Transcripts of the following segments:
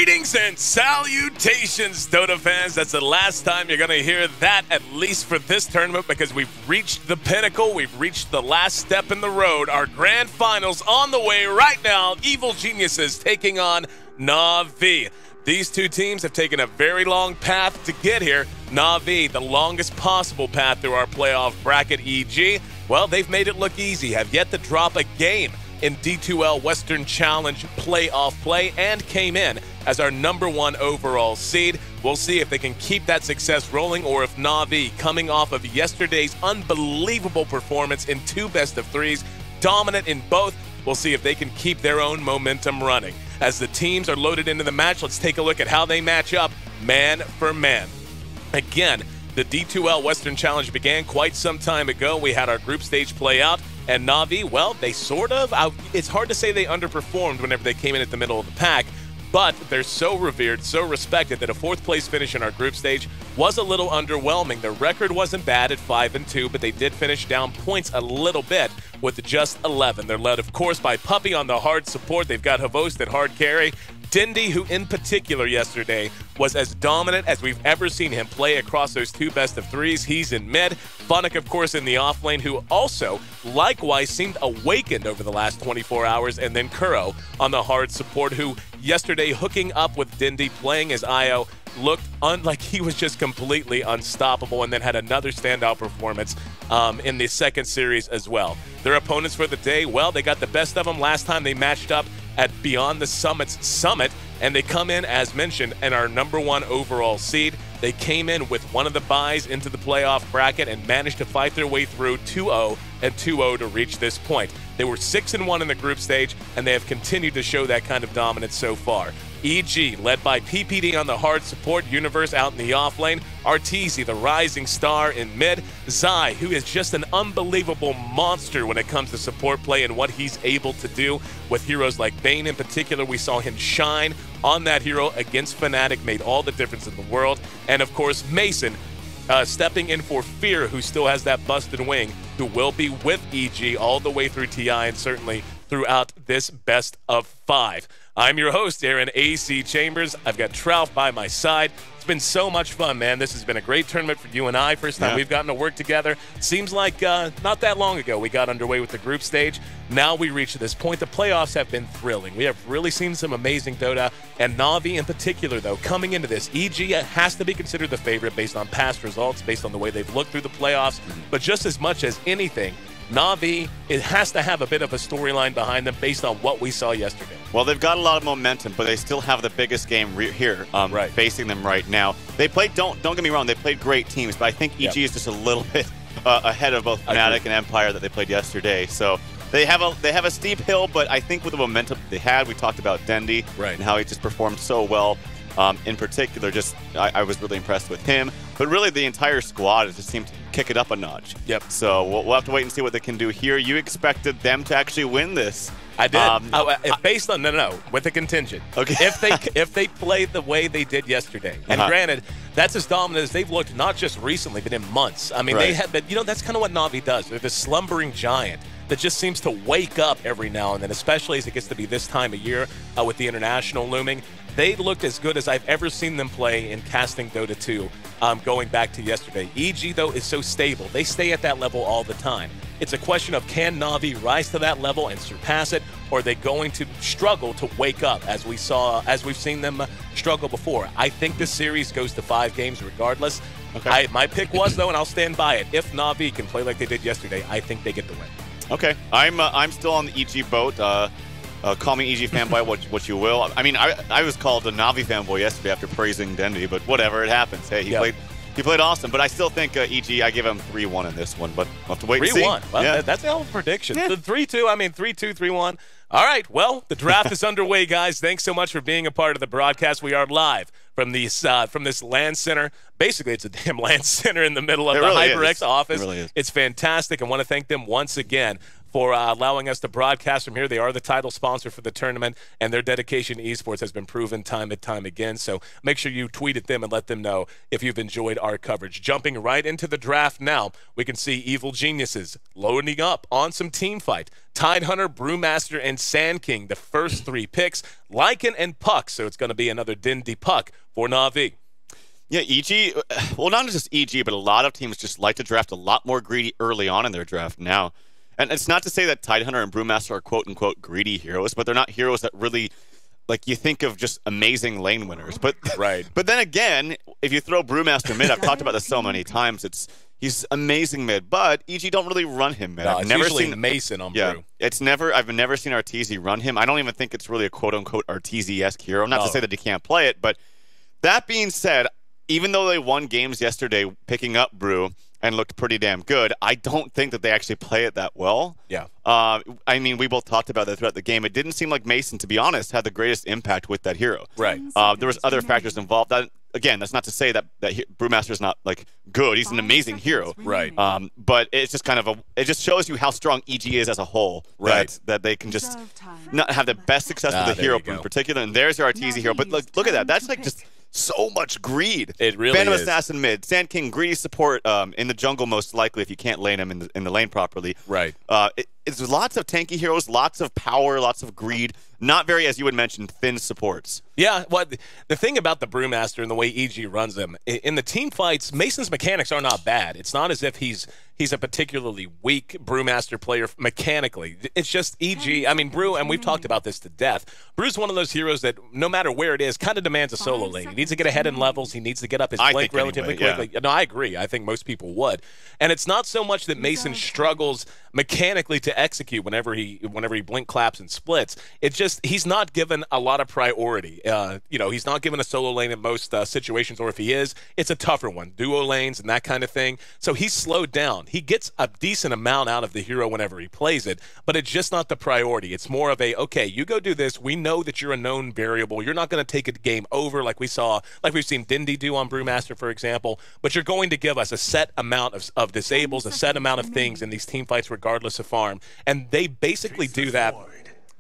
Greetings and salutations, Dota fans. That's the last time you're going to hear that, at least for this tournament, because we've reached the pinnacle. We've reached the last step in the road. Our grand finals on the way right now. Evil Geniuses taking on Na'Vi. These two teams have taken a very long path to get here. Na'Vi, the longest possible path through our playoff bracket, e.g. Well, they've made it look easy, have yet to drop a game in D2L Western Challenge playoff play, and came in as our #1 overall seed. We'll see if they can keep that success rolling, or if Na'Vi, coming off of yesterday's unbelievable performance in 2 best-of-3s, dominant in both, we'll see if they can keep their own momentum running. As the teams are loaded into the match, let's take a look at how they match up man for man. Again, the D2L Western Challenge began quite some time ago. We had our group stage play out, and Na'Vi, well, they it's hard to say they underperformed whenever they came in at the middle of the pack, but they're so revered, so respected, that a 4th place finish in our group stage was a little underwhelming. Their record wasn't bad at 5-2, but they did finish down points a little bit with just 11. They're led, of course, by Puppy on the hard support. They've got Havost at hard carry. Dindy, who in particular yesterday was as dominant as we've ever seen him play across those 2 best-of-3s. He's in mid. Funnick, of course, in the off lane, who also likewise seemed awakened over the last 24 hours. And then Kuro on the hard support, who yesterday hooking up with Dindy, playing as IO, looked like he was just completely unstoppable, and then had another standout performance in the second series as well. Their opponents for the day, well, they got the best of them last time they matched up at Beyond the Summit's Summit, and they come in, as mentioned, in our #1 overall seed. They came in with one of the buys into the playoff bracket and managed to fight their way through 2-0 and 2-0 to reach this point. They were 6-1 in the group stage, and they have continued to show that kind of dominance so far. EG, led by PPD on the hard support, Universe out in the off lane, Arteezy, the rising star in mid, Zai, who is just an unbelievable monster when it comes to support play and what he's able to do with heroes like Bane in particular. We saw him shine on that hero against Fnatic, made all the difference in the world. And of course, Mason, stepping in for Fear, who still has that busted wing, who will be with EG all the way through TI and certainly throughout this best of 5. I'm your host, Aaron AC Chambers. I've got Trout by my side. It's been so much fun, man. This has been a great tournament for you and I. First time we've gotten to work together. Seems like not that long ago we got underway with the group stage. Now we reach this point. The playoffs have been thrilling. We have really seen some amazing Dota, and Na'Vi in particular, though, coming into this. EG has to be considered the favorite based on past results, based on the way they've looked through the playoffs. But just as much as anything, Na'Vi, it has to have a bit of a storyline behind them based on what we saw yesterday. Well, they've got a lot of momentum, but they still have the biggest game here facing them right now. They played, don't get me wrong, they played great teams, but I think EG is just a little bit ahead of both Fnatic and Empire that they played yesterday. So they have a steep hill, but I think with the momentum they had, we talked about Dendy and how he just performed so well. In particular, I was really impressed with him. But really, the entire squad just seemed to kick it up a notch. Yep. So we'll have to wait and see what they can do here. You expected them to actually win this. I did. Based on with a contingent. Okay. if they played the way they did yesterday, and granted, that's as dominant as they've looked not just recently, but in months. I mean, they have been. That's kind of what Na'Vi does. They're this slumbering giant that just seems to wake up every now and then, especially as it gets to be this time of year with the international looming. They looked as good as I've ever seen them play in casting Dota 2 going back to yesterday. EG, though, is so stable. They stay at that level all the time. It's a question of, can Na'Vi rise to that level and surpass it, or are they going to struggle to wake up as we've seen them struggle before? I think this series goes to 5 games regardless. Okay. My pick was, though, and I'll stand by it, if Na'Vi can play like they did yesterday, I think they get the win. Okay. I'm still on the EG boat. Call me EG fanboy, what you will. I mean, I was called a Na'Vi fanboy yesterday after praising Dendy, but whatever, it happens. Hey, he played awesome, but I still think EG, I give him 3-1 in this one, but we'll have to wait and see. 3-1. Well, that's a hell of a prediction. 3-2, I mean 3-2, 3-1. All right, well, the draft is underway, guys. Thanks so much for being a part of the broadcast. We are live from this LAN center. Basically, it's a damn LAN center in the middle of the HyperX office. It really is. It's fantastic. I want to thank them once again for allowing us to broadcast from here. They are the title sponsor for the tournament, and their dedication to esports has been proven time and time again. So make sure you tweet at them and let them know if you've enjoyed our coverage. Jumping right into the draft now, we can see Evil Geniuses loading up on some team fight. Tidehunter, Brewmaster, and Sand King, the first 3 picks. Lycan and Puck, so it's going to be another Dindy Puck for Na'Vi. Yeah, EG, well, not just EG, but a lot of teams just like to draft a lot more greedy early on in their draft now. And it's not to say that Tidehunter and Brewmaster are quote-unquote greedy heroes, but they're not heroes that really, like, you think of just amazing lane winners. But right. But then again, if you throw Brewmaster mid, I've talked about this so many times, he's amazing mid, but EG don't really run him mid. No, I've never seen Mason on Brew. I've never seen Arteezy run him. I don't even think it's really a quote-unquote Arteezy-esque hero. Not to say that he can't play it, but that being said, even though they won games yesterday picking up Brew and looked pretty damn good, I don't think that they actually play it that well. Yeah. I mean, we both talked about that throughout the game. It didn't seem like Mason, to be honest, had the greatest impact with that hero. Right. There was other factors involved. Again, that's not to say that Brewmaster's not, like, good. He's an amazing hero. Right. But it's just kind of it just shows you how strong EG is as a whole. Right. That they can just not have the best success with the hero in particular. And there's your Arteezy hero. But look at that. That's like just so much greed. It really Phantom is. Assassin mid, Sand King greedy support in the jungle most likely if you can't lane him in the lane properly. Right. It's lots of tanky heroes, lots of power, lots of greed. Not very, as you would mention, thin supports. Yeah, well, the thing about the Brewmaster and the way EG runs them, in the team fights, Mason's mechanics are not bad. It's not as if he's a particularly weak Brewmaster player mechanically. It's just EG. I mean, Brew, and we've talked about this to death. Brew's one of those heroes that, no matter where it is, kind of demands a solo lane. He needs to get ahead in levels. He needs to get up his blink relatively quickly. Yeah. No, I agree. I think most people would. And it's not so much that Mason struggles mechanically to execute whenever he blink claps and splits. It's just he's not given a lot of priority. He's not given a solo lane in most situations, or if he is, it's a tougher one. Duo lanes and that kind of thing. So he's slowed down. He gets a decent amount out of the hero whenever he plays it, but it's just not the priority. It's more of a, okay, you go do this. We know that you're a known variable. You're not going to take a game over like we've seen Dindy do on Brewmaster, for example, but you're going to give us a set amount of disables, a set amount of things in these team fights regardless of farm. And they basically do that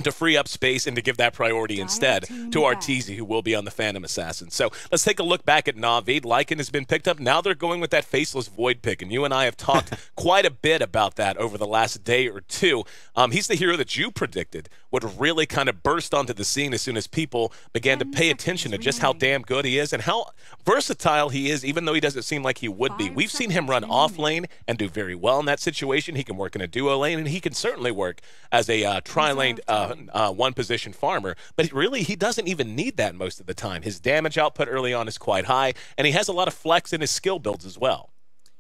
to free up space and to give that priority instead to Arteezy, who will be on the Phantom Assassin. So let's take a look back at Na'Vi. Lycan has been picked up. Now they're going with that Faceless Void pick, and you and I have talked quite a bit about that over the last day or two. He's the hero that you predicted would really kind of burst onto the scene as soon as people began to pay attention to just how damn good he is and how versatile he is, even though he doesn't seem like he would be. We've seen him run off lane and do very well in that situation. He can work in a duo lane, and he can certainly work as a tri-lane one-position farmer, but really he doesn't even need that most of the time. His damage output early on is quite high, and he has a lot of flex in his skill builds as well.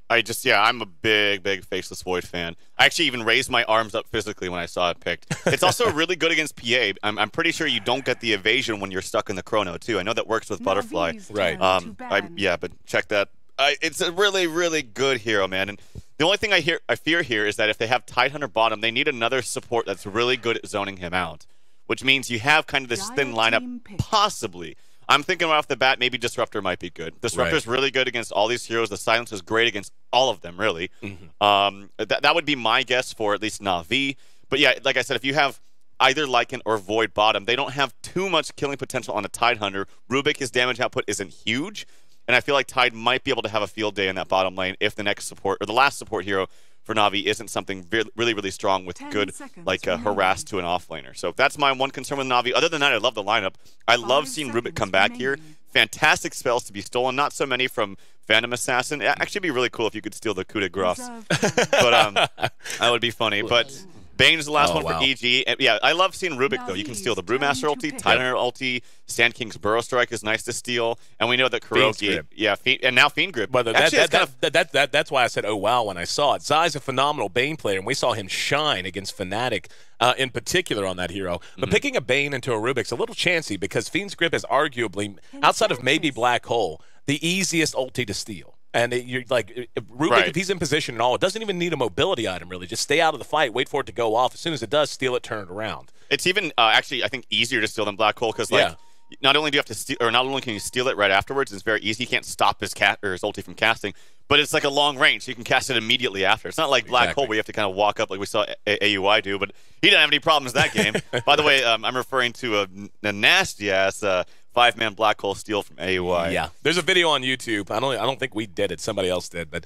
I'm a big Faceless Void fan. I actually even raised my arms up physically when I saw it picked. It's also really good against PA. I'm pretty sure you don't get the evasion when you're stuck in the chrono, too. I know that works with Butterfly. Right. But check that. It's a really good hero, man. And the only thing I fear here is that if they have Tidehunter bottom, they need another support that's really good at zoning him out, which means you have kind of this thin lineup, possibly. I'm thinking right off the bat, maybe Disruptor might be good. Disruptor's really good against all these heroes. The Silence is great against all of them, really. Mm-hmm. That would be my guess for at least Na'Vi. But yeah, like I said, if you have either Lycan or Void bottom, they don't have too much killing potential on a Tidehunter. Rubik, his damage output isn't huge. And I feel like Tide might be able to have a field day in that bottom lane if the next support, or the last support hero for Na'Vi isn't something really strong with good, like harass to an offlaner. So that's my one concern with Na'Vi. Other than that, I love the lineup. I love seeing Rubik come back here. Fantastic spells to be stolen. Not so many from Phantom Assassin. It actually be really cool if you could steal the coup de grace. But that would be funny. But Bane is the last one for EG. And yeah, I love seeing Rubik, though. You can steal the Brewmaster ulti, Tidehunter ulti, Sand King's Burrow Strike is nice to steal, and we know that Kuroki, and now Fiend Grip. But that's why I said, oh, wow, when I saw it. Zai's a phenomenal Bane player, and we saw him shine against Fnatic in particular on that hero. But picking a Bane into a Rubik's a little chancy because Fiend's Grip is arguably, outside of maybe Black Hole, the easiest ulti to steal. And you're like, Rubik, if he's in position and all, it doesn't even need a mobility item, really. Just stay out of the fight, wait for it to go off. As soon as it does, steal it, turn it around. It's even, actually, I think, easier to steal than Black Hole because, like, not only do you have to steal, or not only can you steal it right afterwards, it's very easy. He can't stop his ulti from casting, but it's like a long range, so you can cast it immediately after. It's not like Black Hole where you have to kind of walk up like we saw AUI do, but he didn't have any problems that game. By the way, I'm referring to a nasty-ass 5-man Black Hole steal from AUI. Yeah, there's a video on YouTube. I don't think we did it. Somebody else did, but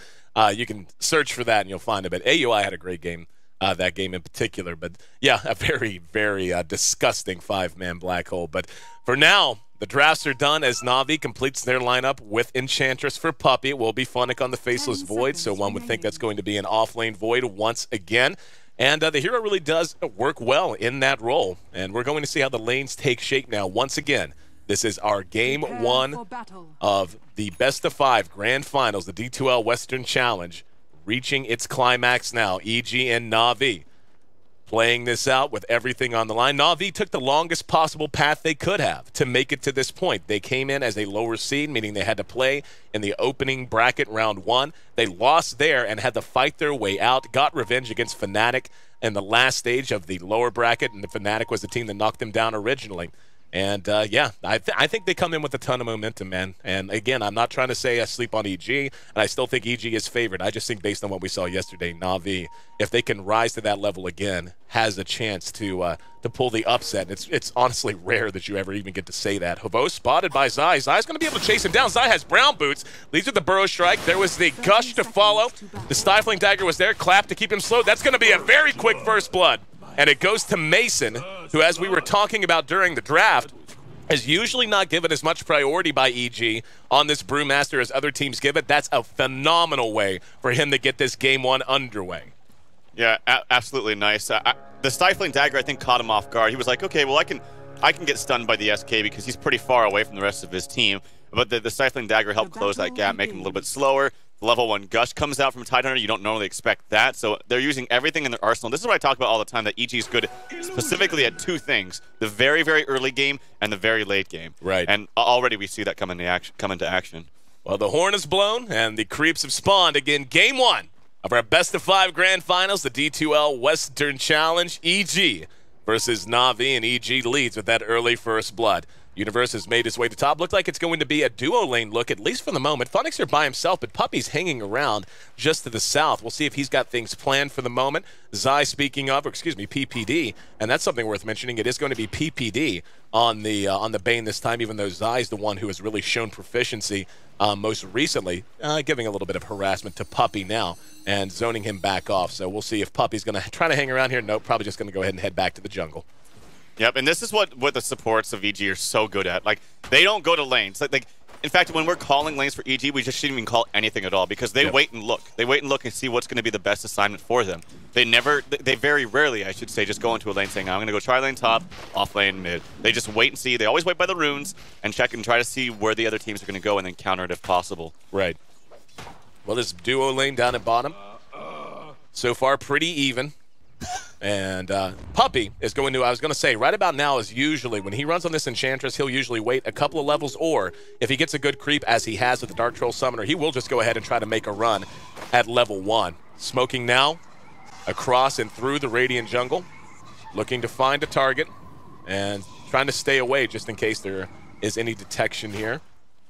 you can search for that and you'll find it. But AUI had a great game, that game in particular. But yeah, a very, very disgusting 5-man Black Hole. But for now, the drafts are done as Na'Vi completes their lineup with Enchantress for Puppey. It will be Funnick on the Faceless Void, so one would think that's going to be an off-lane Void once again. And the hero really does work well in that role. And we're going to see how the lanes take shape now. Once again, this is our Game 1 of the best-of-5 Grand Finals, the D2L Western Challenge, reaching its climax now. EG and Na'Vi playing this out with everything on the line. Na'Vi took the longest possible path they could have to make it to this point. They came in as a lower seed, meaning they had to play in the opening bracket round 1. They lost there and had to fight their way out, got revenge against Fnatic in the last stage of the lower bracket, and the Fnatic was the team that knocked them down originally. And, yeah, I think they come in with a ton of momentum, man. And, again, I'm not trying to say I sleep on EG, and I still think EG is favored. I just think based on what we saw yesterday, Na'Vi, if they can rise to that level again, has a chance to pull the upset. It's honestly rare that you ever even get to say that. Havo spotted by Zai. Zai's going to be able to chase him down. Zai has brown boots, leads with the Burrow Strike. There was the Gush to follow. The Stifling Dagger was there, clap to keep him slow. That's going to be a very quick first blood. And it goes to Mason, who, as we were talking about during the draft, is usually not given as much priority by EG on this Brewmaster as other teams give it. That's a phenomenal way for him to get this Game 1 underway. Yeah, absolutely nice. The Stifling Dagger, I think, caught him off guard. He was like, okay, well, I can get stunned by the SK because he's pretty far away from the rest of his team. But the Stifling Dagger helped close that gap, make him a little bit slower. The level 1 Gush comes out from Tidehunter. You don't normally expect that. So they're using everything in their arsenal. This is what I talk about all the time, that EG is good specifically at 2 things: the very, very early game and the very late game. Right. And already we see that come into action. Well, the horn is blown and the creeps have spawned. Again, Game 1 of our best-of-5 Grand Finals, the D2L Western Challenge. EG versus Na'Vi, and EG leads with that early first blood. Universe has made his way to top. Looked like it's going to be a duo lane look, at least for the moment. Funnick's here by himself, but Puppey's hanging around just to the south. We'll see if he's got things planned for the moment. Zai, speaking of, or excuse me, PPD, and that's something worth mentioning. It is going to be PPD on the Bane this time, even though Zai's the one who has really shown proficiency most recently, giving a little bit of harassment to Puppey now and zoning him back off. So we'll see if Puppey's going to try to hang around here. Nope, probably just going to go ahead and head back to the jungle. Yep, and this is what the supports of EG are so good at. Like, they don't go to lanes. Like, in fact, when we're calling lanes for EG, we just shouldn't even call anything at all because they wait and look. They wait and look and see what's going to be the best assignment for them. They very rarely, I should say, just go into a lane saying, I'm going to go try lane top, off lane mid. They just wait and see. They always wait by the runes and check and try to see where the other teams are going to go and then counter it if possible. Right. Well, this duo lane down at bottom, so far pretty even. And Puppey is going to, I was going to say, right about now is usually, when he runs on this Enchantress, he'll usually wait a couple of levels, or if he gets a good creep, as he has with the Dark Troll Summoner, he will just go ahead and try to make a run at level 1. Smoking now across and through the Radiant jungle, looking to find a target and trying to stay away just in case there is any detection here.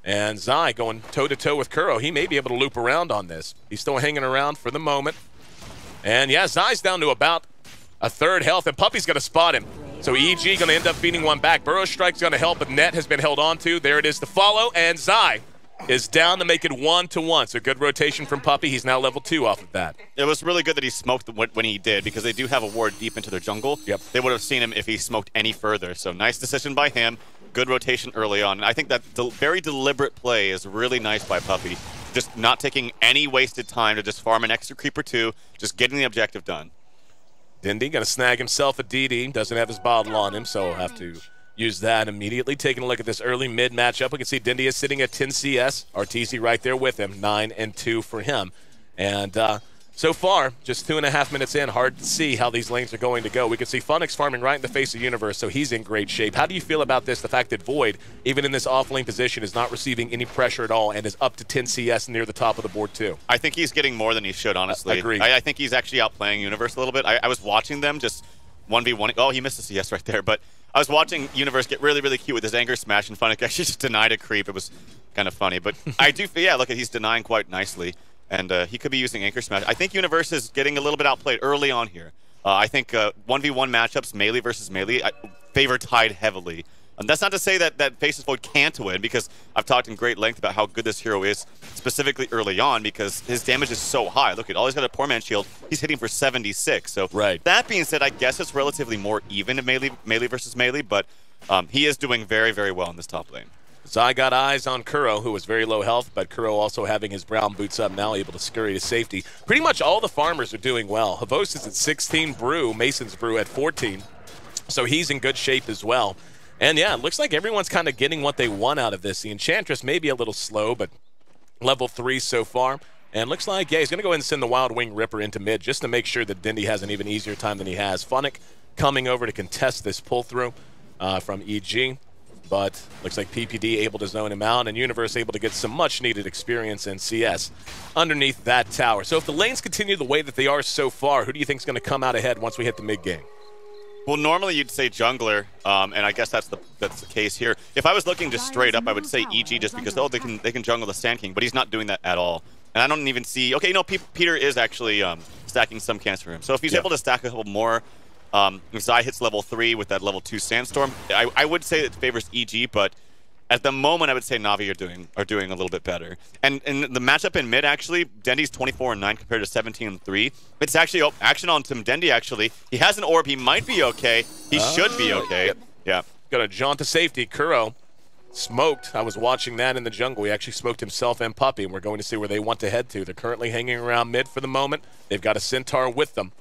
And Zai going toe-to-toe with Kuro. He may be able to loop around on this. He's still hanging around for the moment. And yeah, Zai's down to about a third health, and Puppey's going to spot him. So EG going to end up feeding one back. Burrow Strike's going to help, but Net has been held on to. There it is to follow, and Zai is down to make it 1-1. So good rotation from Puppey. He's now level 2 off of that. It was really good that he smoked when he did, because they do have a ward deep into their jungle. Yep. They would have seen him if he smoked any further. So nice decision by him. Good rotation early on. And I think that very deliberate play is really nice by Puppey. Just not taking any wasted time to just farm an extra creep or 2, just getting the objective done. Dindy going to snag himself a DD. Doesn't have his bottle on him, so we'll have to use that immediately. Taking a look at this early mid matchup, we can see Dindy is sitting at 10 CS. RTZ right there with him, 9-2 for him. And so far, just 2.5 minutes in, hard to see how these lanes are going to go. We can see Funnick's farming right in the face of Universe, so he's in great shape. How do you feel about this, the fact that Void, even in this off-lane position, is not receiving any pressure at all and is up to 10 CS near the top of the board, too? I think he's getting more than he should, honestly. Agreed. I think he's actually outplaying Universe a little bit. I was watching them just 1v1. Oh, he missed a CS right there, but I was watching Universe get really, really cute with his Anger Smash, and Funnick actually just denied a creep. It was kind of funny, but I do feel, yeah, look, he's denying quite nicely. and he could be using Anchor Smash. I think Universe is getting a little bit outplayed early on here. I think 1v1 matchups, melee versus melee, favor Tide heavily. And that's not to say that Faceless Void can't win, because I've talked in great length about how good this hero is, specifically early on, because his damage is so high. Look at all, he's got a poor man shield. He's hitting for 76. So that being said, I guess it's relatively more even in melee versus melee, but he is doing very, very well in this top lane. Zai got eyes on Kuro, who was very low health, but Kuro also having his brown boots up now, able to scurry to safety. Pretty much all the farmers are doing well. Havos is at 16, Brew, Mason's Brew at 14. So he's in good shape as well. And yeah, it looks like everyone's kind of getting what they want out of this. The Enchantress may be a little slow, but level 3 so far. And looks like, yeah, he's going to go ahead and send the Wild Wing Ripper into mid just to make sure that Dindy has an even easier time than he has. Funnick coming over to contest this pull-through from EG. But looks like PPD able to zone him out, and Universe able to get some much-needed experience in CS underneath that tower. So if the lanes continue the way that they are so far, who do you think is going to come out ahead once we hit the mid-game? Well, normally you'd say jungler, and I guess that's the case here. If I was looking just straight up, I would say EG just because, oh, they can jungle the Sand King, but he's not doing that at all. And I don't even see, okay, you know, Peter is actually stacking some cans for him. So if he's able to stack a couple more, if Zai hits level 3 with that level 2 Sandstorm, I would say it favors EG, but at the moment I would say Na'Vi are doing a little bit better. And the matchup in mid, actually, Dendy's 24-9 compared to 17-3. It's actually action on Tim Dendy, actually. He has an orb, he might be okay. He should be okay. Yeah. Got a jaunt to safety. Kuro smoked. I was watching that in the jungle. He actually smoked himself and Puppy, and we're going to see where they want to head to. They're currently hanging around mid for the moment. They've got a Centaur with them.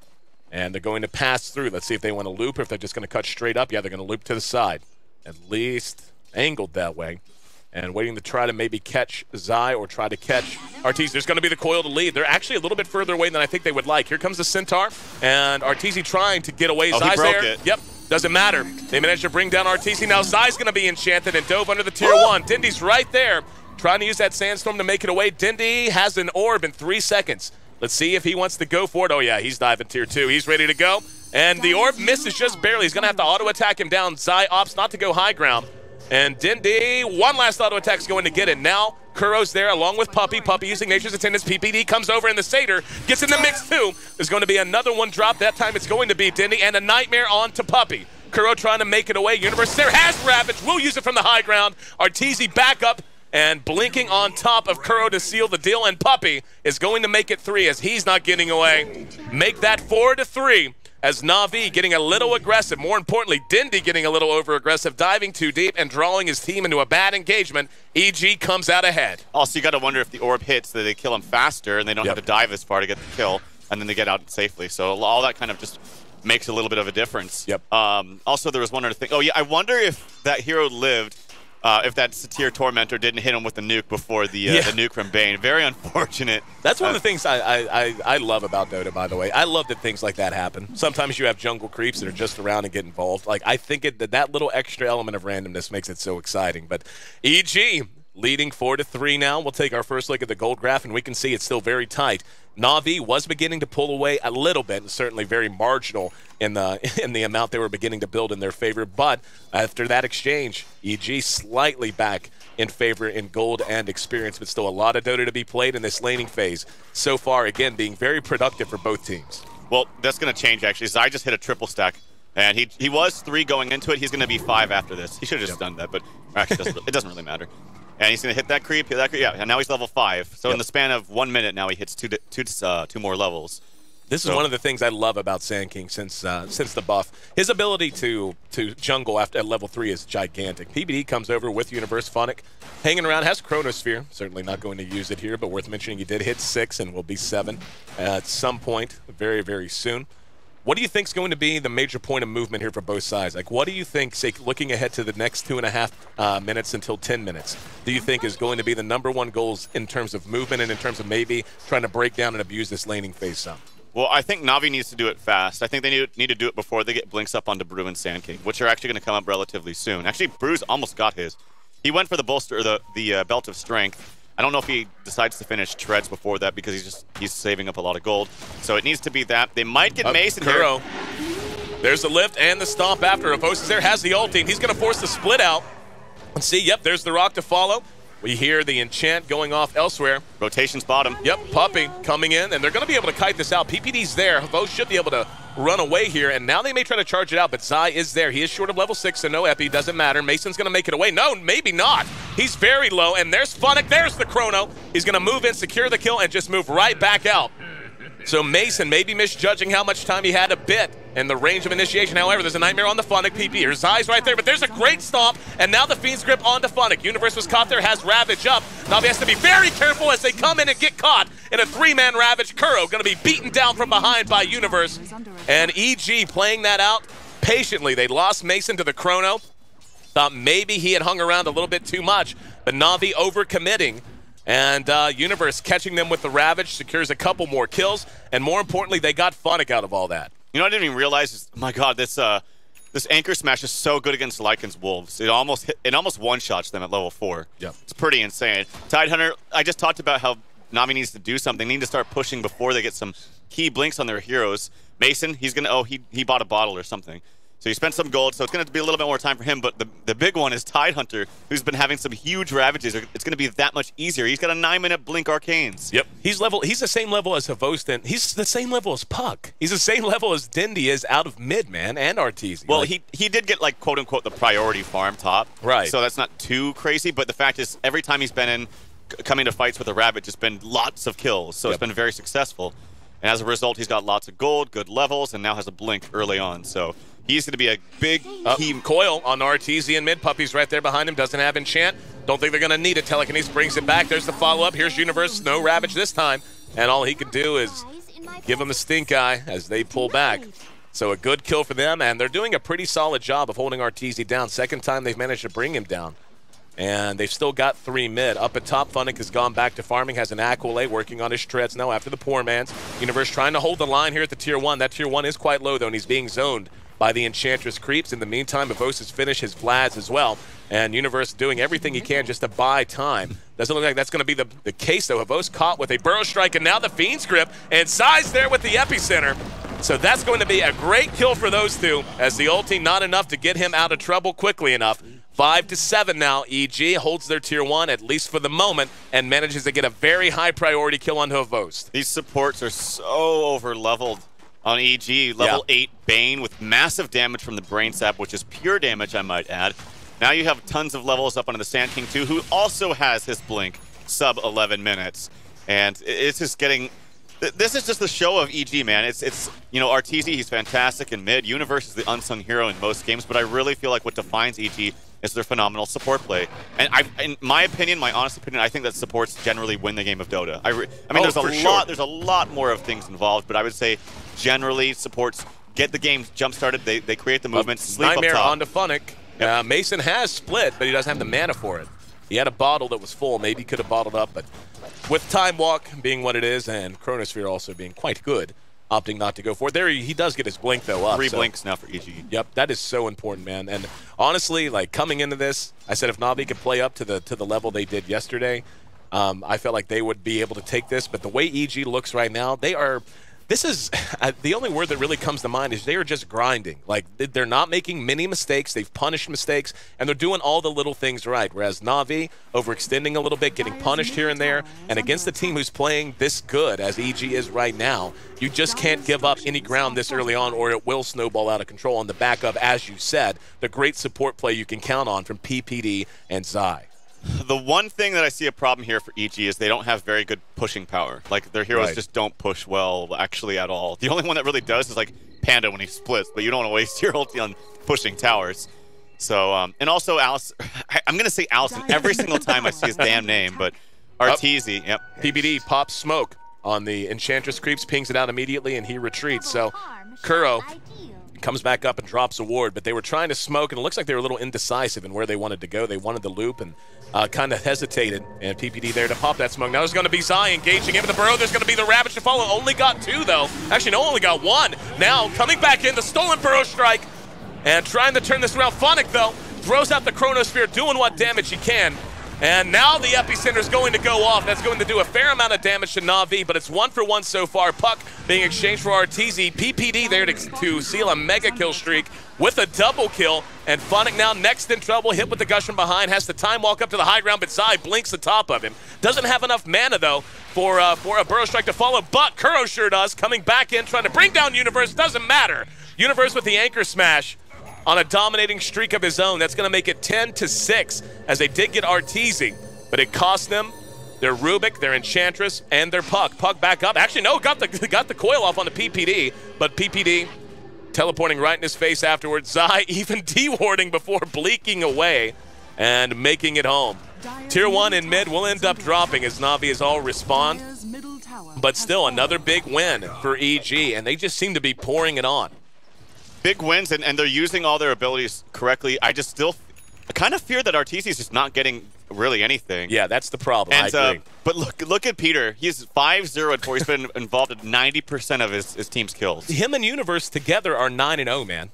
And they're going to pass through. Let's see if they want to loop or if they're just going to cut straight up. Yeah, they're going to loop to the side. At least angled that way. And waiting to try to maybe catch Zai or try to catch Arteezy. There's going to be the coil to lead. They're actually a little bit further away than I think they would like. Here comes the Centaur. And Arteezy trying to get away. Oh, Zai's he broke there. it. Yep. Doesn't matter. They managed to bring down Arteezy. Now Zai's going to be enchanted and dove under the tier 1. Dindy's right there. Trying to use that Sandstorm to make it away. Dindy has an orb in 3 seconds. Let's see if he wants to go for it. Oh, yeah, he's diving tier 2. He's ready to go. And the orb misses just barely. He's going to have to auto-attack him down. Zai opts not to go high ground. And Dindy, one last auto-attack is going to get it. Now, Kuro's there along with Puppy. Puppy using Nature's Attendance. PPD comes over and the Satyr gets in the mix too. There's going to be another one drop. That time it's going to be Dindy and a Nightmare on to Puppy. Kuro trying to make it away. Universe there has Ravage. We'll use it from the high ground. Arteezy back up and blinking on top of Kuro to seal the deal. And Puppy is going to make it 3 as he's not getting away. Make that 4-3. As Na'Vi getting a little aggressive. More importantly, Dindy getting a little over-aggressive, diving too deep and drawing his team into a bad engagement. EG comes out ahead. Also, you got to wonder if the orb hits, that they kill him faster and they don't have to dive as far to get the kill, and then they get out safely. So all that kind of just makes a little bit of a difference. Also, there was one other thing. Oh, yeah, I wonder if that hero lived, if that Satyr Tormentor didn't hit him with the nuke before the nuke from Bane. Very unfortunate. That's one of the things I love about Dota, by the way. I love that things like that happen. Sometimes you have jungle creeps that are just around and get involved. Like, I think that little extra element of randomness makes it so exciting. But EG leading 4-3 now. We'll take our first look at the gold graph, and we can see it's still very tight. Na'Vi was beginning to pull away a little bit, and certainly very marginal in the amount they were beginning to build in their favor. But after that exchange, EG slightly back in favor in gold and experience, but still a lot of Dota to be played in this laning phase. So far, again, being very productive for both teams. Well, that's going to change, actually. Zai just hit a triple stack, and he was 3 going into it. He's going to be 5 after this. He should have just done that, but actually it doesn't really matter. And he's going to hit that creep, and now he's level 5. So in the span of 1 minute, now he hits two more levels. This is one of the things I love about Sand King since the buff. His ability to jungle at level 3 is gigantic. PBD comes over with Universe Funnick, hanging around, has Chronosphere. Certainly not going to use it here, but worth mentioning he did hit 6 and will be 7 at some point very, very soon. What do you think is going to be the major point of movement here for both sides? Like, what do you think, say, looking ahead to the next 2.5 minutes until 10 minutes, do you think is going to be the #1 goals in terms of movement and in terms of maybe trying to break down and abuse this laning phase some? Well, I think Na'Vi needs to do it fast. I think they need to do it before they get blinks up onto Brew and Sand King, which are actually going to come up relatively soon. Actually, Brew's almost got his. He went for the bolster, the Belt of Strength. I don't know if he decides to finish Treads before that because he's saving up a lot of gold. So it needs to be that. They might get Mason Kuro. here. There's the lift and the stomp after. Avos is there, has the ulti. He's going to force the split out. Let's see, yep, there's the rock to follow. We hear the enchant going off elsewhere. Rotation's bottom. Yep, Puppy coming in, and they're going to be able to kite this out. PPD's there. Both should be able to run away here, and now they may try to charge it out, but Zai is there. He is short of level 6, so no epi. Doesn't matter. Mason's going to make it away. No, maybe not. He's very low, and there's Funnick. There's the Chrono. He's going to move in, secure the kill, and just move right back out. So Mason may be misjudging how much time he had a bit and the range of initiation. However, there's a Nightmare on the Funnick PP. Here's Zai's right there, but there's a great stomp, and now the Fiend's Grip onto Funnick. Universe was caught there, has Ravage up. Navi has to be very careful as they come in and get caught in a 3-man Ravage. Kuro going to be beaten down from behind by Universe. And EG playing that out patiently. They lost Mason to the Chrono. Thought maybe he had hung around a little bit too much, but Navi overcommitting. And Universe catching them with the Ravage, secures a couple more kills, and more importantly, they got Funnick out of all that. You know what I didn't even realize is, oh my God, this Anchor Smash is so good against Lycan's Wolves. It almost one-shots them at level 4. Yep. It's pretty insane. Tidehunter, I just talked about how Navi needs to do something. They need to start pushing before they get some key blinks on their heroes. Mason, he's gonna, oh, he bought a bottle or something. So he spent some gold, so it's going to be a little bit more time for him, but the big one is Tidehunter, who's been having some huge ravages. It's going to be that much easier. He's got a 9-minute blink arcanes. Yep. He's the same level as Havostan. He's the same level as Puck. He's the same level as Dindy is out of mid, man, and Arteezy. Well, he did get, like, quote-unquote, the priority farm top. Right. So that's not too crazy, but the fact is, every time he's been in, coming to fights with a Ravage, it's been lots of kills, so It's been very successful. And as a result, he's got lots of gold, good levels, and now has a blink early on, so he's going to be a big key. Coil on Arteezy and mid. Puppy's right there behind him. Doesn't have enchant. Don't think they're going to need it. Telekinesis brings it back. There's the follow-up. Here's Universe. No Ravage this time. And all he could do is give him a stink eye as they pull back. So a good kill for them. And they're doing a pretty solid job of holding Arteezy down. Second time they've managed to bring him down. And they've still got 3 mid. Up at top, Funnick has gone back to farming, has an Aqualay working on his treads now after the poor man's. Universe trying to hold the line here at the tier 1. That tier 1 is quite low, though, and he's being zoned by the Enchantress creeps. In the meantime, Evos has finished his Vlads as well, and Universe doing everything he can just to buy time. Doesn't look like that's going to be the case, though. Evos caught with a Burrow Strike, and now the Fiend's Grip, and Zai's there with the Epicenter. So that's going to be a great kill for those two, as the ulti not enough to get him out of trouble quickly enough. 5-7 now. EG holds their tier 1, at least for the moment, and manages to get a very high priority kill on Havost. These supports are so over-leveled on EG. Level 8 Bane with massive damage from the Brain Sap, which is pure damage, I might add. Now you have tons of levels up onto the Sand King too, who also has his blink, sub 11 minutes. And it's just getting... This is just the show of EG, man. It's you know, Arteezy, he's fantastic in mid. Universe is the unsung hero in most games, but I really feel like what defines EG is their phenomenal support play. And in my opinion, my honest opinion, I think that supports generally win the game of Dota. I mean, there's a lot more of things involved, but I would say generally supports get the game jump started. They create the movement, sleep Nightmare up top. onto Funnick. Yep. Mason has split, but he doesn't have the mana for it. He had a bottle that was full. Maybe he could have bottled up, but with Time Walk being what it is and Chronosphere also being quite good, opting not to go for it. There he does get his blink, though, up. 3 blinks now for EG. Yep, that is so important, man. And honestly, like, coming into this, I said if Navi could play up to the level they did yesterday, I felt like they would be able to take this. But the way EG looks right now, they are... This is the only word that really comes to mind is they are just grinding. Like, they're not making many mistakes. They've punished mistakes, and they're doing all the little things right. Whereas Navi, overextending a little bit, getting punished here and there, and against a team who's playing this good as EG is right now, you just can't give up any ground this early on or it will snowball out of control on the back of, as you said, the great support play you can count on from PPD and Zai. The one thing that I see a problem here for EG is they don't have very good pushing power. Like, their heroes just don't push well, actually, at all. The only one that really does is, like, Panda when he splits, but you don't want to waste your ulti on pushing towers. So, and also Alice, I'm going to say Allison every single time I see his damn name, but Arteezy, yep. PPD pops smoke on the Enchantress creeps, pings it out immediately, and he retreats. So, Kuro comes back up and drops a ward, but they were trying to smoke, and it looks like they were a little indecisive in where they wanted to go. They wanted the loop and kind of hesitated, and PPD there to pop that smoke. Now there's going to be Zai engaging into the Burrow. There's going to be the Ravage to follow. Only got 2, though. Actually, no, only got 1. Now, coming back in, the stolen Burrow Strike, and trying to turn this around. Funnick, though, throws out the Chronosphere, doing what damage he can. And now the epicenter is going to go off. That's going to do a fair amount of damage to Na'Vi, but it's 1 for 1 so far. Puck being exchanged for RTZ. PPD there to seal a mega kill streak with a double kill. And Funnick now next in trouble, hit with the gush from behind, has to time walk up to the high ground, but Zai blinks the top of him. Doesn't have enough mana, though, for a Burrow Strike to follow, but Kuro sure does. Coming back in, trying to bring down Universe. Doesn't matter. Universe with the anchor smash on a dominating streak of his own. That's going to make it 10-6, as they did get Arteezy, but it cost them their Rubik, their Enchantress, and their Puck. Puck back up. Actually, no, got the coil off on the PPD, but PPD teleporting right in his face afterwards. Zai even de-warding before bleaking away and making it home. Tier 1 in mid will end up dropping as Na'Vi is all respond, but still another big win for EG, and they just seem to be pouring it on. Big wins, and they're using all their abilities correctly. I kind of fear that Arteezy is just not getting really anything. Yeah, that's the problem. And, I agree. But look at Peter. He's 5-0 he's been involved in 90% of his team's kills. Him and Universe together are 9-0, man.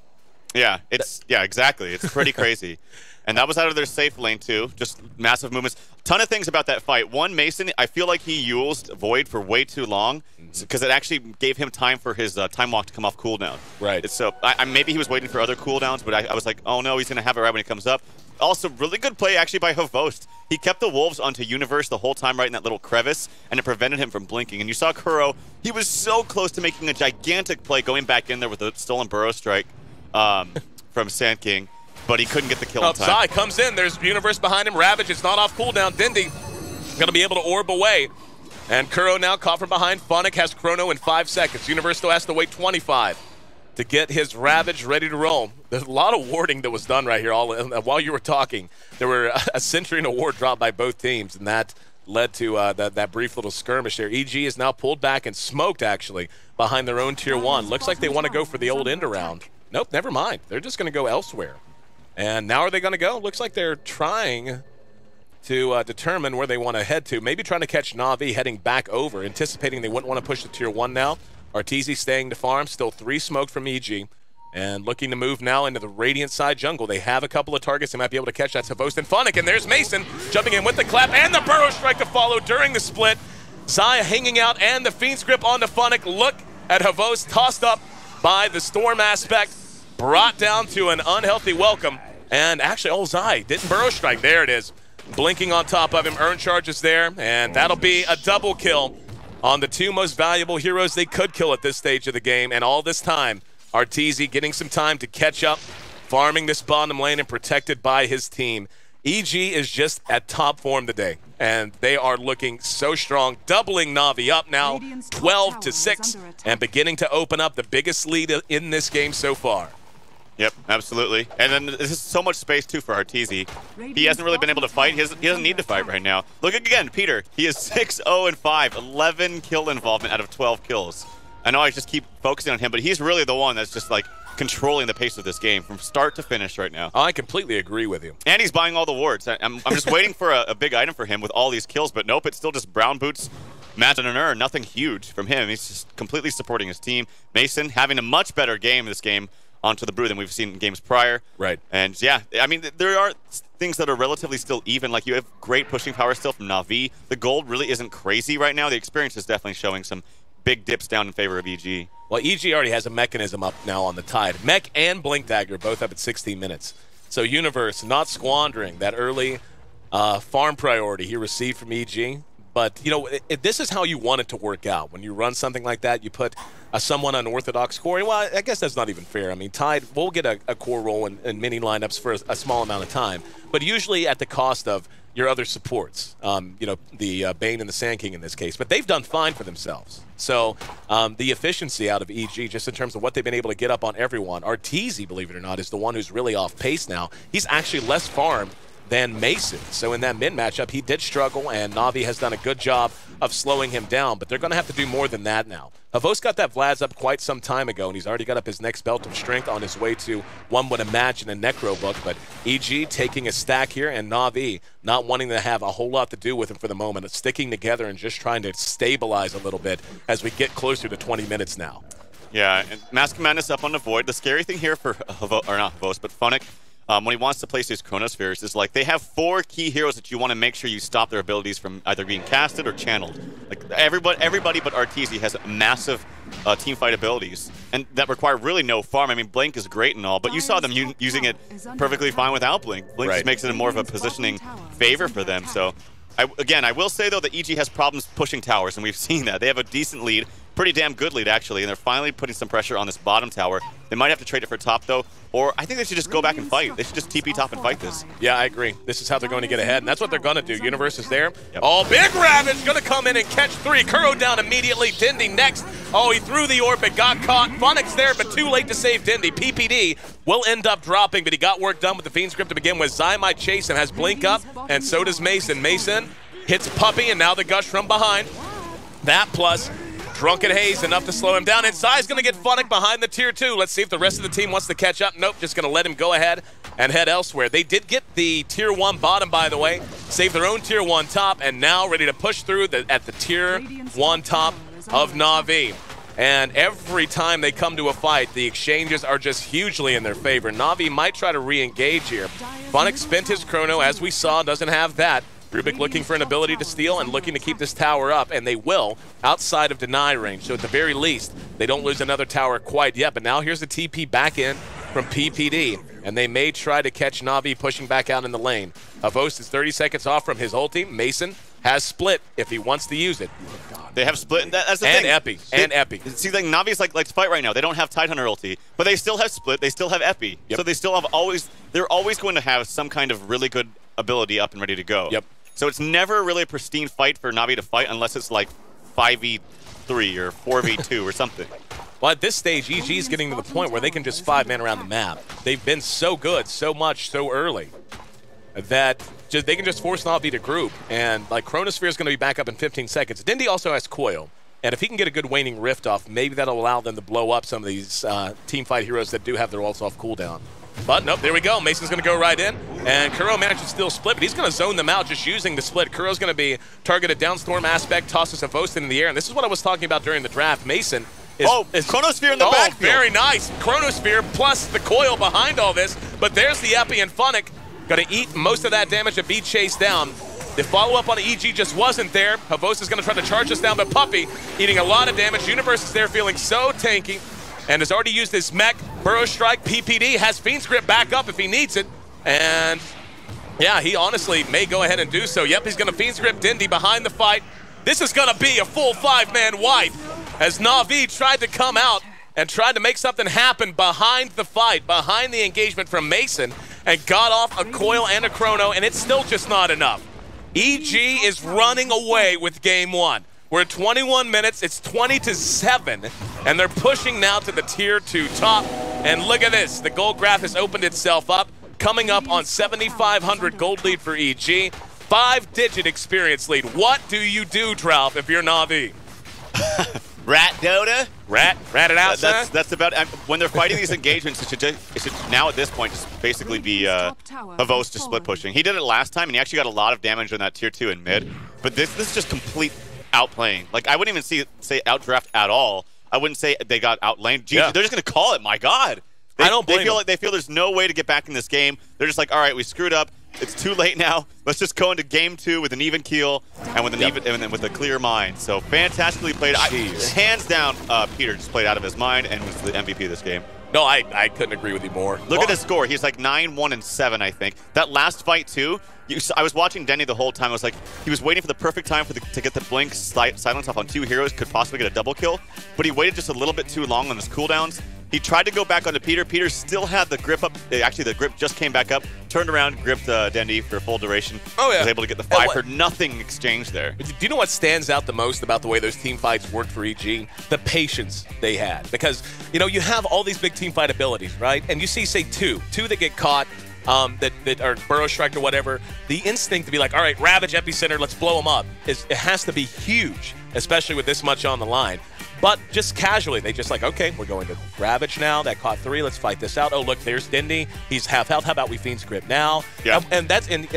Yeah, exactly. It's pretty crazy. And that was out of their safe lane, too. Just massive movements. Ton of things about that fight. One, Mason, I feel like he used Void for way too long because it actually gave him time for his time walk to come off cooldown. Right. So maybe he was waiting for other cooldowns, but I was like, oh, no, he's going to have it right when he comes up. Also, really good play, actually, by Havost. He kept the Wolves onto Universe the whole time right in that little crevice, and it prevented him from blinking. And you saw Kuro. He was so close to making a gigantic play going back in there with a stolen Burrow Strike from Sand King. But he couldn't get the kill in time. Zai comes in. There's Universe behind him. Ravage, it's not off cooldown. Dindy going to be able to orb away. And Kuro now caught from behind. Funnick has Chrono in 5 seconds. Universe still has to wait 25 to get his Ravage ready to roll. There's a lot of warding that was done right here. While you were talking, there were a Sentry and a ward dropped by both teams, and that led to that brief little skirmish there. EG is now pulled back and smoked, actually, behind their own Tier 1. Looks like they want to go for the old end around. Nope, never mind. They're just going to go elsewhere. And now are they going to go? Looks like they're trying to determine where they want to head to. Maybe trying to catch Na'Vi heading back over, anticipating they wouldn't want to push to Tier 1 now. Arteezy staying to farm, still 3 smoked from EG. And looking to move now into the Radiant side jungle. They have a couple of targets they might be able to catch. That's Havost and Funnick, and there's Mason jumping in with the clap and the Burrow Strike to follow during the split. Zaya hanging out and the Fiend's Grip onto Funnick. Look at Havost tossed up by the Storm aspect. Brought down to an unhealthy welcome. And actually, Zai didn't Burrow Strike. There it is. Blinking on top of him. Earn charges there. And that'll be a double kill on the 2 most valuable heroes they could kill at this stage of the game. And all this time, Arteezy getting some time to catch up, farming this bottom lane and protected by his team. EG is just at top form today. And they are looking so strong, doubling Na'Vi up now, 12-6, and beginning to open up the biggest lead in this game so far. Yep, absolutely. And then this is so much space, too, for Arteezy. He hasn't really been able to fight. He doesn't need to fight right now. Look again, Peter. He is 6-0-5, 11 kill involvement out of 12 kills. I know I just keep focusing on him, but he's really the one that's just, like, controlling the pace of this game from start to finish right now. I completely agree with you. And he's buying all the wards. I'm just waiting for a big item for him with all these kills, but nope, it's still just Brown Boots, Matt and Ur, nothing huge from him. He's just completely supporting his team. Mason having a much better game this game onto the Brew than we've seen in games prior. Right. And yeah, I mean, there are things that are relatively still even. Like, you have great pushing power still from Na'Vi. The gold really isn't crazy right now. The experience is definitely showing some big dips down in favor of EG. Well, EG already has a mechanism up now on the Tide. Mech and Blink Dagger both up at 16 minutes. So Universe not squandering that early farm priority he received from EG. But, you know, this is how you want it to work out. When you run something like that, you put a somewhat unorthodox core. Well, I guess that's not even fair. I mean, Tide will get a core roll in mini lineups for a small amount of time, but usually at the cost of your other supports, you know, the Bane and the Sand King in this case. But they've done fine for themselves. So the efficiency out of EG, just in terms of what they've been able to get up on everyone, Arteezy, believe it or not, is the one who's really off pace now. He's actually less farmed than Mason. So in that mid matchup, he did struggle, and Na'Vi has done a good job of slowing him down, but they're going to have to do more than that now. Havost got that Vlad's up quite some time ago, and he's already got up his next belt of strength on his way to, one would imagine, a Necro book, but EG taking a stack here, and Na'Vi not wanting to have a whole lot to do with him for the moment, sticking together and just trying to stabilize a little bit as we get closer to 20 minutes now. Yeah, and Mask of Madness up on the Void. The scary thing here for not Havost, but Funnick, when he wants to place his Chronospheres is like they have 4 key heroes that you want to make sure you stop their abilities from either being casted or channeled. Like everybody but Arteezy has massive team fight abilities, and that require really no farm. I mean, Blink is great and all, but you saw them using it perfectly fine without Blink. Blink just makes it more of a positioning favor for them. So, again, I will say, though, that EG has problems pushing towers, and we've seen that. They have a decent lead, pretty damn good lead, actually, and they're finally putting some pressure on this bottom tower. They might have to trade it for top, though, or I think they should just go back and fight. They should just TP top and fight this. Yeah, I agree. This is how they're going to get ahead, and that's what they're going to do. Universe is there. Yep. Oh, Big Ravage going to come in and catch 3. Kuro down immediately. Dindy next. Oh, he threw the orbit, got caught. Funnick's there, but too late to save Dindy. PPD will end up dropping, but he got work done with the Fiend's Grip to begin with. Zai might chase and has Blink up, and so does Mason. Mason hits Puppey, and now the Gush from behind. That plus Drunken Haze, enough to slow him down. And Zai's going to get Funnick behind the tier 2. Let's see if the rest of the team wants to catch up. Nope, just going to let him go ahead and head elsewhere. They did get the tier 1 bottom, by the way, save their own tier 1 top, and now ready to push through at the tier 1 top of Na'Vi. And every time they come to a fight, the exchanges are just hugely in their favor. Na'Vi might try to re-engage here. Funnick spent his chrono, as we saw, doesn't have that. Rubik looking for an ability to steal and looking to keep this tower up, and they will, outside of deny range. So at the very least, they don't lose another tower quite yet. But now here's the TP back in from PPD, and they may try to catch Na'Vi pushing back out in the lane. Havost is 30 seconds off from his ulti. Mason has split if he wants to use it. They have split, and that's the thing. And Epi. See, like, Navi's like to fight right now. They don't have Tidehunter ulti, but they still have split. They still have Epi. Yep. So they still have they're always going to have some kind of really good ability up and ready to go. Yep. So it's never really a pristine fight for Na'Vi to fight unless it's like 5v3 or 4v2 or something. Well, at this stage, EG is getting to the point where they can just 5-man around the map. They've been so good, so much, so early, that they can just force Na'Vi to group. And like Chronosphere is going to be back up in 15 seconds. Dindy also has Coil. And if he can get a good waning rift off, maybe that'll allow them to blow up some of these team fight heroes that do have their ults off cooldown. But nope, there we go. Mason's going to go right in. And Kuro managed to still split, but he's going to zone them out just using the split. Kuro's going to be targeted downstorm aspect, tosses a Vost in the air. And this is what I was talking about during the draft. Mason is Chronosphere in the backfield. Very nice. Chronosphere plus the coil behind all this. But there's the Epi and Funnick. Going to eat most of that damage to be chased down. The follow-up on EG just wasn't there. Havost is going to try to charge us down, but Puppey eating a lot of damage. Universe is there feeling so tanky and has already used his mech. Burrow Strike, PPD has Fiend's Grip back up if he needs it. And yeah, he honestly may go ahead and do so. Yep, he's going to Fiend's Grip Dindy behind the fight. This is going to be a full 5-man wipe as Na'Vi tried to come out and tried to make something happen behind the fight, behind the engagement from Mason, and got off a coil and a chrono, and it's still just not enough. EG is running away with game 1. We're at 21 minutes, it's 20-7, and they're pushing now to the tier 2 top. And look at this, the gold graph has opened itself up, coming up on 7,500 gold lead for EG, 5-digit experience lead. What do you do, Dralf, if you're Na'Vi? Rat Dota? Rat it out, That's about when they're fighting these engagements, it should now at this point just basically be Havost just split pushing. He did it last time, and he actually got a lot of damage on that tier 2 in mid, but this is just complete outplaying. Like, I wouldn't even say outdraft at all. I wouldn't say they got outlaned. They're just going to call it. My God. I don't blame them. They feel there's no way to get back in this game. They're just like, all right, we screwed up. It's too late now. Let's just go into game 2 with an even keel and with with a clear mind. So fantastically played. Hands down, Peter just played out of his mind and was the MVP of this game. No, I couldn't agree with you more. Look at his score. He's like 9-1-7, I think. That last fight, too, I was watching Denny the whole time. I was like, he was waiting for the perfect time to get the blink silence off on 2 heroes, could possibly get a double kill, but he waited just a little bit too long on his cooldowns. He tried to go back onto Peter. Peter still had the grip up. Actually, the grip just came back up, turned around, gripped Dendy for full duration. Oh, yeah. Was able to get the 5 for nothing exchange there. Do you know what stands out the most about the way those team fights worked for EG? The patience they had. Because, you know, you have all these big team fight abilities, right? And you see, say, two that get caught, that are Burrow Strike or whatever. The instinct to be like, all right, Ravage, Epicenter, let's blow them up. It has to be huge, especially with this much on the line. But just casually, they just like, okay, we're going to Ravage now. That caught 3. Let's fight this out. Oh, look, there's Dindy. He's half health. How about we Fiend's Grip now? Yeah. And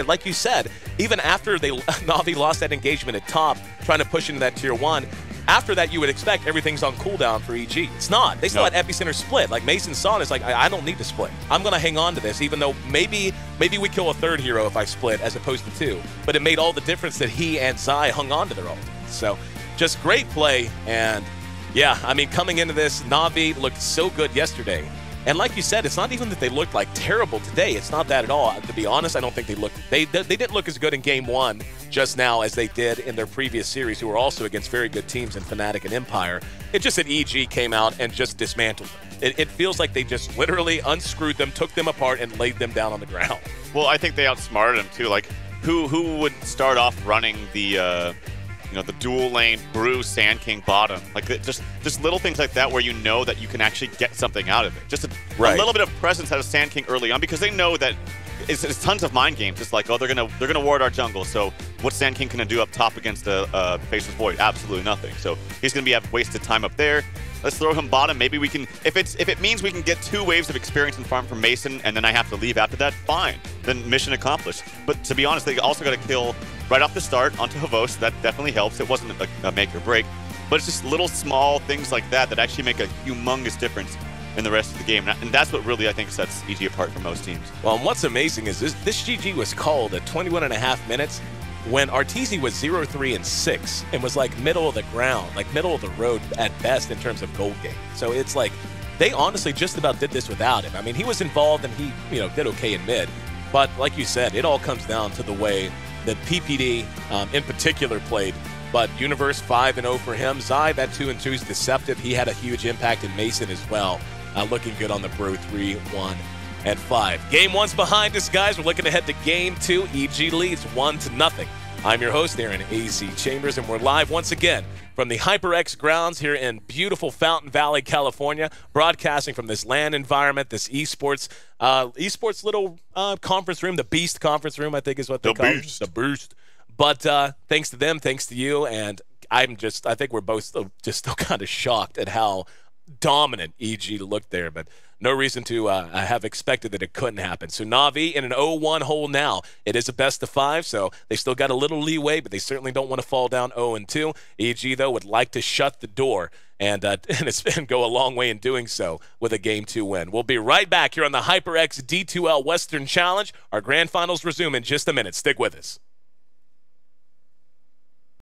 like you said, even after Na'Vi lost that engagement at top, trying to push into that tier 1, after that, you would expect everything's on cooldown for EG. It's not. They still had epicenter split. Like Mason saw it, it's like, I don't need to split. I'm going to hang on to this, even though maybe we kill a third hero if I split as opposed to 2. But it made all the difference that he and Zai hung on to their ultimates. So just great play. And yeah, I mean, coming into this, Na'Vi looked so good yesterday. And like you said, it's not even that they looked like terrible today. It's not that at all. To be honest, I don't think they didn't look as good in Game 1 just now as they did in their previous series, who were also against very good teams in Fnatic and Empire. It's just that EG came out and just dismantled them. It feels like they just literally unscrewed them, took them apart, and laid them down on the ground. Well, I think they outsmarted them too. Like, who would start off running the the dual lane Brew Sand King bottom, like just little things like that where you know that you can actually get something out of it. Just a little bit of presence out of Sand King early on, because they know that it's tons of mind games. It's like, oh, they're gonna ward our jungle. So what's Sand King gonna do up top against the Faceless Void? Absolutely nothing. So he's gonna have wasted time up there. Let's throw him bottom. Maybe we can, if it means we can get 2 waves of experience and farm from Mason, and then I have to leave after that, fine. Then mission accomplished. But to be honest, they also got to kill right off the start onto Havos. That definitely helps. It wasn't a make or break, but it's just little small things like that that actually make a humongous difference in the rest of the game. And that's what really, I think, sets EG apart from most teams. Well, and what's amazing is this GG was called at 21.5 minutes when Arteezy was 0-3-6 and was like middle of the ground, like middle of the road at best in terms of gold game. So it's like they honestly just about did this without him. I mean, he was involved and he, did okay in mid. But like you said, it all comes down to the way that PPD in particular played. But Universe 5-0 for him. Zai, that 2-2 is deceptive. He had a huge impact in Mason as well. Looking good on the Brew 3-1. And 5. Game 1's behind us, guys. We're looking ahead to Game 2. EG leads 1-0. I'm your host, Aaron AC Chambers, and we're live once again from the HyperX grounds here in beautiful Fountain Valley, California, broadcasting from this LAN environment, this esports little conference room, the Beast conference room, I think is what they call it. The Boost. But thanks to them, thanks to you, and I think we're both still kind of shocked at how dominant EG looked there, but no reason to have expected that it couldn't happen. So Na'Vi in an 0-1 hole now. It is a best of 5, so they still got a little leeway, but they certainly don't want to fall down 0-2. EG, though, would like to shut the door and go a long way in doing so with a Game 2 win. We'll be right back here on the HyperX D2L Western Challenge. Our grand finals resume in just a minute. Stick with us.